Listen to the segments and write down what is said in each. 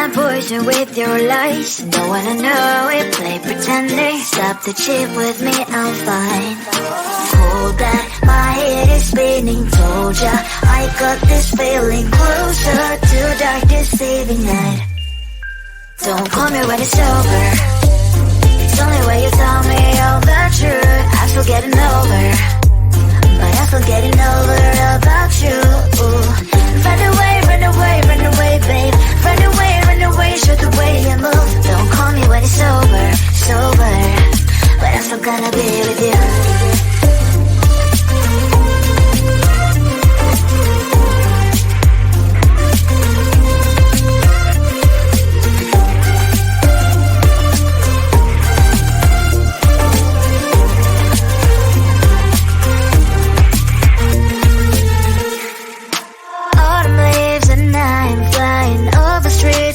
and poison with your lies. Don't wanna know it, play pretending. Stop the chip with me, I'm fine. Hold that, my head is spinning. Told ya, I got this feeling closer to dark deceiving night. Don't call me when it's over. It's only when you tell me all the truth. I'm still getting over, but I'm still getting over about you. Run away, run away, run away, babe. Run away, show the way you move. Don't call me when it's over, sober, but I'm still gonna be with you.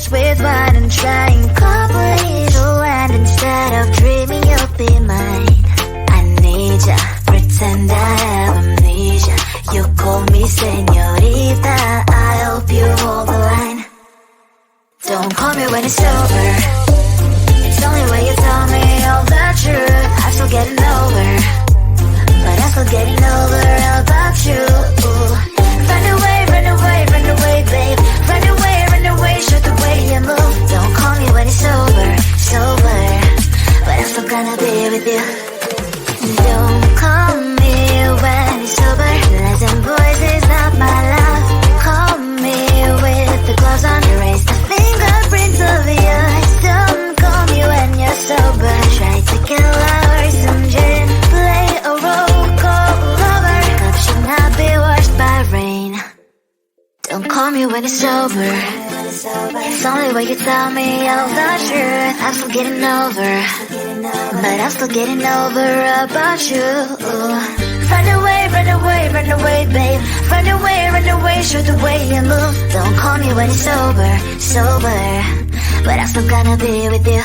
With wine and trying complete to land instead of dreaming you'll be mine. I need ya, pretend I have amnesia. You call me señorita, I hope you hold the line. Don't call me when it's over. It's only when you tell me all the truth. I'm still getting over, but I'm still getting over about you. Run away, run away, run away, babe. Run away, show the way you move. Don't call me when it's over, sober, but I'm still gonna be with you. Don't call me when it's over. Lies and boys is not my love. Call me with the gloves on. Erase the fingerprints of your eyes. Don't call me when you're sober. Try to kill hours and gin. Play a role called lover. Love should not be washed by rain. Don't call me when it's over. It's only when you tell me all the truth. I'm still getting over, but I'm still getting over about you. Run away, run away, run away, babe. Run away, show the way you move. Don't call me when it's over, sober, but I'm still gonna be with you.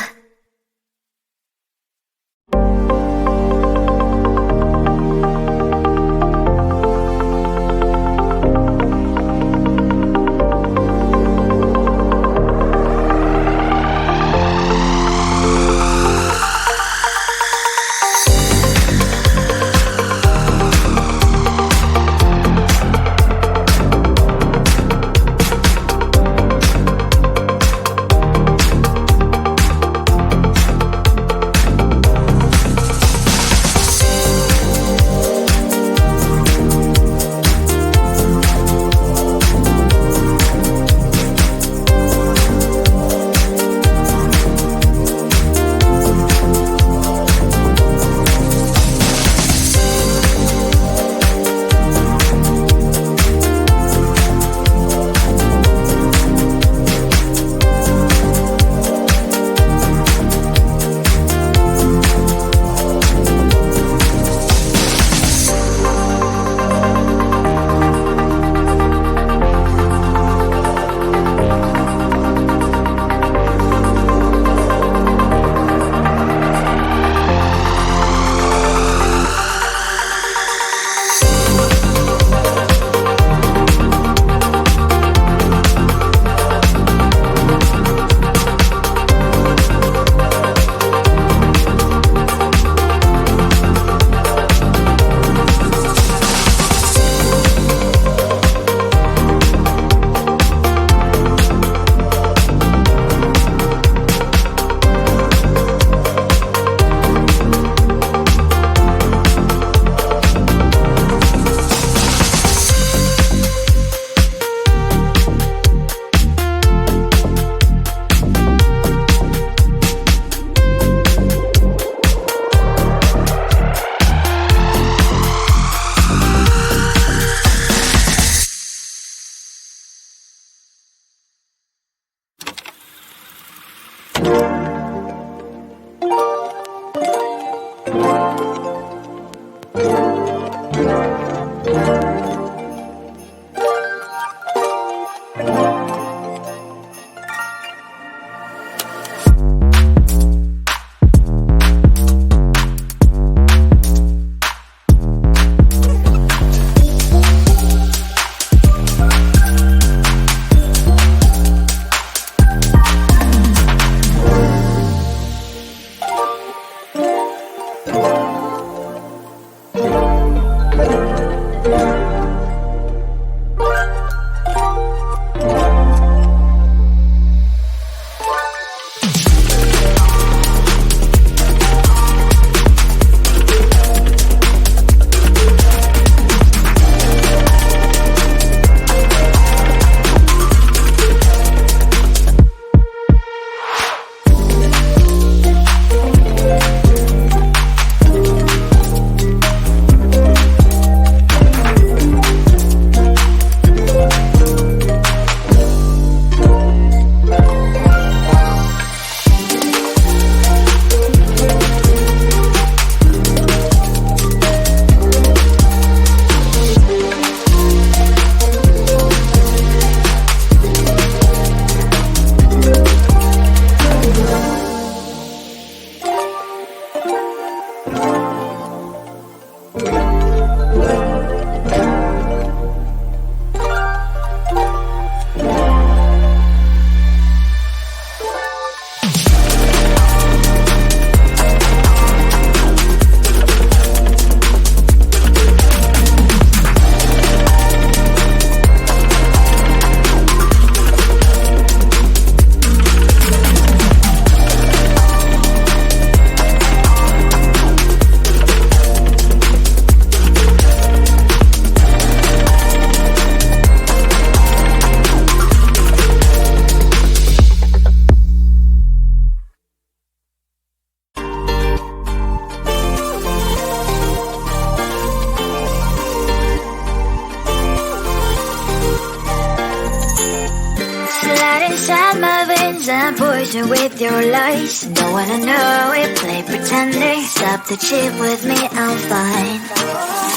and poison with your lies. Don't wanna know it, play pretending. Stop the chip with me, I'm fine.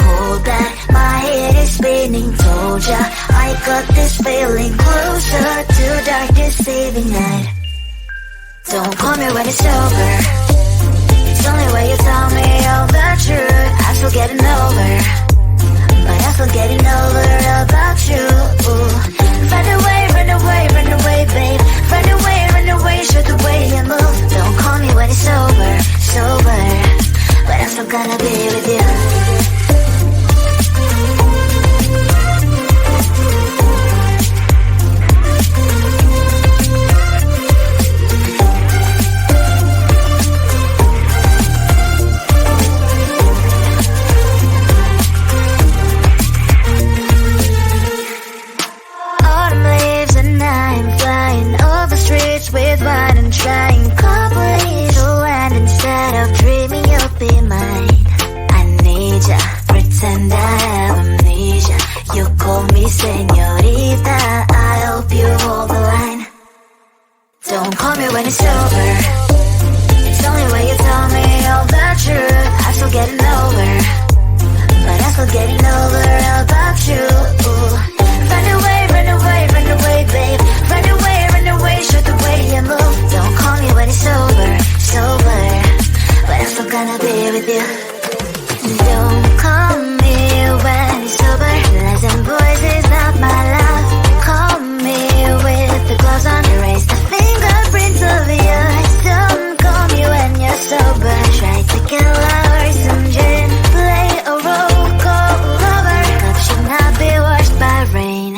Hold that, my head is spinning. Told ya, I got this feeling closer to dark deceiving night. Don't call me when it's over. It's only when you tell me all the truth. I'm still getting over, but I'm still getting over about you. Run away, run away, run away, babe. Run away, show the way you move. Don't call me when it's over, sober, but I'm still gonna be with you. With wine and trying complete to land instead of dreaming you'll be mine. I need ya, pretend I have amnesia. You call me señorita, I hope you hold the line. Don't call me when it's over. It's only when you tell me all the truth. I'm still getting over, but I'm still getting over about you. Run away, run away, run away, babe. Run away, show the way you move. Don't call me when it's over, sober, but I'm still gonna be with you. Don't call me when it's over. Lies and voices, not my love. Call me with the gloves on. Erase the fingerprints of yours. Don't call me when you're sober. Try to kill our some gin. Play a roll call lover. Cup should not be washed by rain.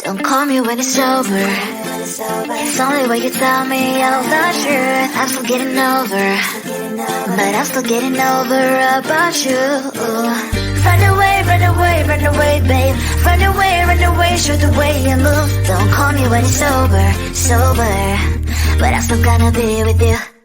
Don't call me when it's over. It's only when you tell me all the truth. I'm still getting over, but I'm still getting over about you. Run away, run away, run away, babe. Run away, show the way you move. Don't call me when it's over, sober, but I'm still gonna be with you.